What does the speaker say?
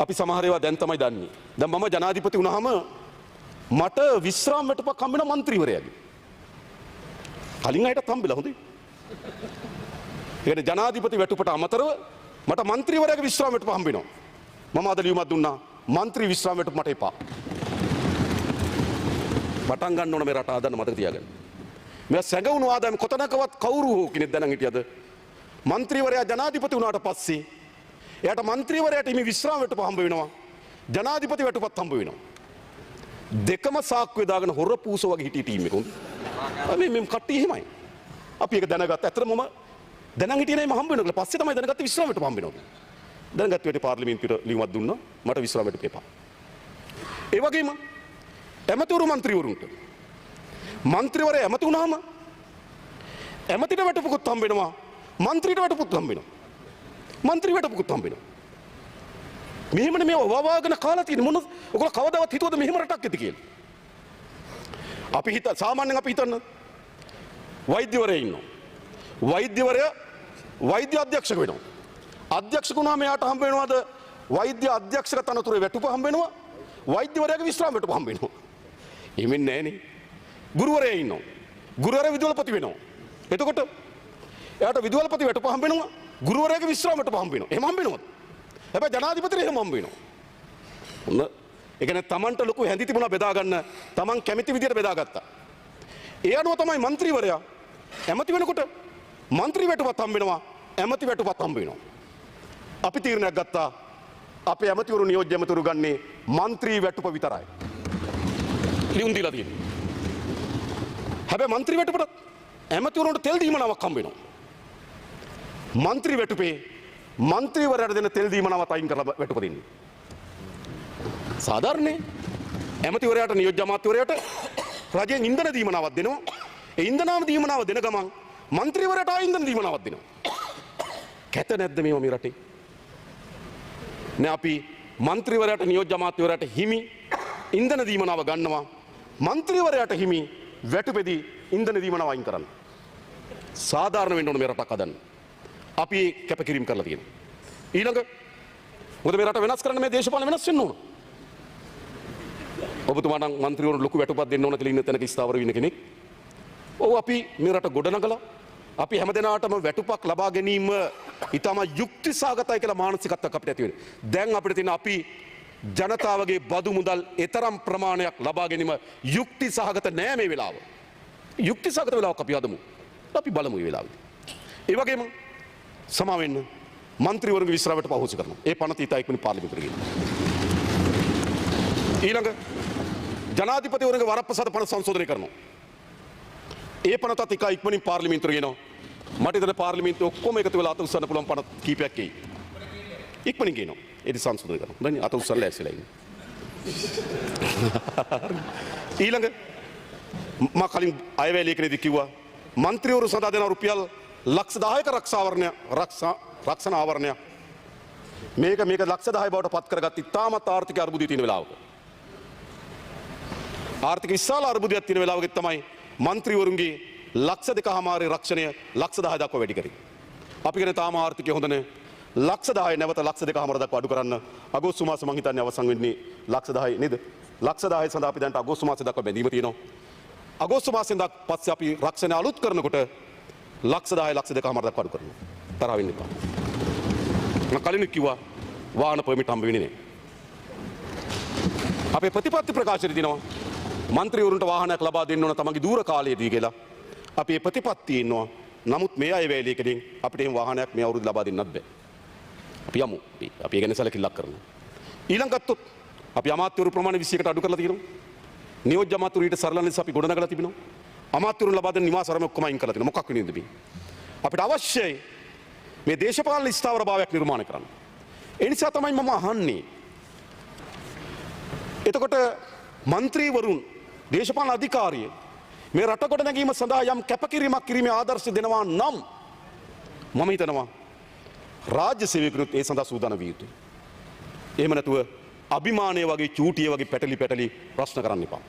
අපි සමහර ඒවා දැන් තමයි දන්නේ. දැන් මම ජනාධිපති වුණාම මට විශ්‍රාම වැටුපක් හම්බ වෙන മന്ത്രിවරයාගේ. කලින් අයටත් හම්බෙලා හොඳයි. ඒ කියන්නේ ජනාධිපති වැටුපට අමතරව මට മന്ത്രിවරයාගේ විශ්‍රාම වැටුප හම්බ වෙනවා. මම අද ලියුමක් දුන්නා മന്ത്രി විශ්‍රාම වැටුප මට එපා. පටන් ගන්න ඕන මේ රට ආදන්න මතක තියාගන්න. මේ සැඟවුණු ආදායම කොතනකවත් කවුරු හෝ කෙනෙක් දැනන් හිටියද? മന്ത്രിවරයා ජනාධිපති වුණාට පස්සේ එයාට മന്ത്രിවරයාට හිමි විශ්‍රාම වැටුප හම්බ වෙනවා. ජනාධිපති වැටුපත් හම්බ වෙනවා. දෙකම සාක්කුවේ දාගෙන හොර පූසෝ වගේ හිටිය ටීම් එක උන්. මේ කට්ටිය එහෙමයි. අපි ඒක දැනගත්ත. ඇත්තටම මම දැනන් හිටියේ නෑ මම හම්බ වෙනවා කියලා. පස්සේ තමයි දැනගත්තේ විශ්‍රාම වැටුප හම්බ වෙනවා. දැනගත්ත වෙලේ පාර්ලිමේන්තුවට ලියුමක් දුන්නා. මට විශ්‍රාම වැටුප එපා. ඒ වගේම ඇමතිවරු മന്ത്രിවරුන්ට മന്ത്രിවරයා ඇමති වුණාම ඇමතිට වැටුපකුත් හම්බ වෙනවා. മന്ത്രിට වැටුපකුත් හම්බ වෙනවා. മന്ത്രി වැටුපකුත් හම්බ වෙනවා. මෙහෙමනේ මේ වවාගෙන කාලා තියෙන මොන ඔයගොල්ලෝ කවදාවත් හිතුවද මෙහෙම රටක් ඇති කියලා? අපි සාමාන්‍යයෙන් අපි හිතන්න වෛද්‍යවරයා ඉන්නවා. වෛද්‍යවරයා වෛද්‍ය අධ්‍යක්ෂක වෙනවා. අධ්‍යක්ෂක වුණාම එයාට හම්බ වෙනවද වෛද්‍ය අධ්‍යක්ෂක තනතුරේ වැටුප හම්බ වෙනවා. වෛද්‍යවරයාගේ විශ්‍රාම වැටුප හම්බ වෙනවා. එහෙම නෑනේ. ගුරුවරයා ඉන්නවා. ගුරුවරයා විදුහල්පති වෙනවා. එතකොට එයාට විදුහල්පති වැටුප හම්බ වෙනවා. ගුරුවරයාගේ විශ්‍රාම වැටුප හම්බ වෙනවා. එහෙම හම්බ වෙනවද? හැබැයි ජනාධිපතිට එහෙම හම්බ වෙනවා. ඔන්න ඒ කියන්නේ Tamanට ලොකු හැඳි තිබුණා බෙදා ගන්න. Taman කැමති විදියට බෙදාගත්තා. ඒ අනුව තමයි മന്ത്രിවරයා ඇමති වෙනකොට മന്ത്രി වැටුපත් හම්බ වෙනවා. ඇමති වැටුපත් හම්බ වෙනවා. අපි තීරණයක් ගත්තා. අපේ ඇමතිවරු නියෝජ්‍ය ඇමතිවරු ගන්නේ മന്ത്രി වැටුප විතරයි. ලියුම් දීලා තියෙනවා. හැබැයි മന്ത്രി වැටුපට ඇමතිවරුන්ට තෙල් දීමනාවක් හම්බ වෙනවා. മന്ത്രി වැටුපේ മന്ത്രിවරයාට දෙන තෙල් දීමනාවත් අයින් කරලා වැටුප දෙන්නේ. සාධාරණේ. ඇමතිවරයාට නියෝජ්‍ය අමාත්‍යවරයාට රජයෙන් ඉන්ධන දීමනාවක් දෙනවා. ඒ ඉන්ධනාම දීමනාව දෙන ගමන් മന്ത്രിවරයාට ආ ඉන්ධන දීමනාවක් දෙනවා. කැත නැද්ද මේව මේ රටේ? නේ අපි മന്ത്രിවරයාට නියෝජ්‍ය අමාත්‍යවරයාට හිමි ඉන්ධන දීමනාව ගන්නවා. മന്ത്രിවරයාට හිමි වැටුපෙදී ඉන්ධන දීමනාව අයින් කරන්න. සාධාරණ වෙන්න ඕන මේ රටක් හදන්න. අපි කැපකිරීම කරලා තියෙනවා. ඊළඟ මොකද මේ රට වෙනස් කරන්න මේ දේශපාලන වෙනස් වෙන්න ඕන. ඔබතුමා නම් മന്ത്രിවරුන්ට ලොකු වැටුපක් දෙන්න ඕන කියලා ඉන්න තැනක ස්ථාවර වෙන කෙනෙක්. ඔව් අපි මේ රට ගොඩනගලා අපි හැමදෙනාටම වැටුපක් ලබා ගැනීම ඊටම යුක්තිසහගතයි කියලා මානසිකත්වයක් අපිට ඇති වෙනවා. දැන් අපිට තියෙන අපි ජනතාවගේ බදු මුදල් ඊතරම් ප්‍රමාණයක් ලබා ගැනීම යුක්තිසහගත නෑ මේ වෙලාව. යුක්තිසහගත වෙලාවක් අපි හදමු. අපි බලමු මේ වෙලාවේදී. ඒ වගේම සමා වෙන්න മന്ത്രിවරුන්ගේ විශ්‍රාමයට පහසු කරනවා. ඒ පනත ඊට ඉක්මනින් පාර්ලිමේන්තුවට ගෙනියනවා. ඊළඟ ජනාධිපතිවරුන්ගේ වරප්‍රසාද පනත සංශෝධනය කරනවා. ඒ පනතත් ඉක්මනින් පාර්ලිමේන්තුවට ගෙනියනවා. මට ඉතින් පාර්ලිමේන්තුව ඔක්කොම එකතු වෙලා අත උස්සන්න පුළුවන් පනත් කීපයක් එයි. ඉක්මනින් ගෙනියනවා. ඒක සංශෝධනය කරනවා. දැන් අත උස්සලා ඇස්සලා ඉන්නේ. ඊළඟ මම කලින් අයවැය ලේඛනයේදී කිව්වා മന്ത്രിවරු සදා දෙන රුපියල් ලක්ෂ 10ක රක්ෂණ ආවරණය මේක ලක්ෂ 10 බවට පත් කරගත් ඉතාමත් ආර්ථික අර්බුදයේ තියෙන වෙලාවක ආර්ථික විශාල අර්බුදයක් තියෙන වෙලාවක තමයි മന്ത്രിවරුන්ගේ ලක්ෂ 2.5 රක්ෂණය ලක්ෂ 10 දක්වා වැඩි කරේ. අපි කියන තාම ආර්ථිකය හොඳ නැහැ. ලක්ෂ 10 නැවත ලක්ෂ 2.5 දක්වා අඩු කරන්න අගෝස්තු මාසෙ මං හිතන්නේ අවසන් වෙන්නේ ලක්ෂ 10 නේද? ලක්ෂ 10 සඳහා අපි දැන් අගෝස්තු මාසෙ දක්වා බැඳීම තියෙනවා. අගෝස්තු මාසෙන් පස්සේ අපි රක්ෂණය අලුත් කරනකොට ලක්ෂ 10 ලක්ෂ 2.5 දක්වා අඩු කරනවා. තරහ වෙන්න එපා. මම කලින් කිව්වා වාහන පර්මිට් හම්බ වෙන්නේ නැහැ. අපේ ප්‍රතිපත්ති ප්‍රකාශනයේ දිනවා മന്ത്രിවරුන්ට වාහනයක් ලබා දෙන්න ඕන තමන්ගේ දූර කාලයේදී කියලා. අපි මේ ප්‍රතිපත්තියේ ඉන්නවා. නමුත් මේ අය වේලේකකින් අපිට එහෙම වාහනයක් මේ අවුරුද්ද ලබා දෙන්නත් බෑ. අපි යමු. අපි ඒ ගැන සැලකිල්ලක් කරනවා. ඊළඟ ගත්තොත් අපි අමාත්‍යවරු ප්‍රමාණය 21කට අඩු කරලා තියෙනවා. නියෝජ්‍ය අමාත්‍යවරු ඊට සරල ලෙස අපි ගොඩනගලා තිබෙනවා. අමාත්‍යවරුන් ලබා දෙන නිවාස ආරම ඔක්කොම අයින් කරලා තියෙනවා. මොකක් වෙනින්ද මේ? අපිට අවශ්‍යයි මේ දේශපාලන ස්ථාවරභාවයක් නිර්මාණය කරන්න. ඒ නිසා තමයි මම අහන්නේ. එතකොට മന്ത്രിවරුන් දේශපාලන අධිකාරිය මේ රට කොට නැගීම සඳහා යම් කැපකිරීමක් කිරීමේ ආදර්ශ දෙනවා නම් මම හිතනවා රාජ්‍ය සේවකයන්ට ඒ සඳහා සූදානම් විය යුතුයි. එහෙම නැතුව අභිමානය වගේ චූටිය වගේ පැටලි ප්‍රශ්න කරන්න එපා.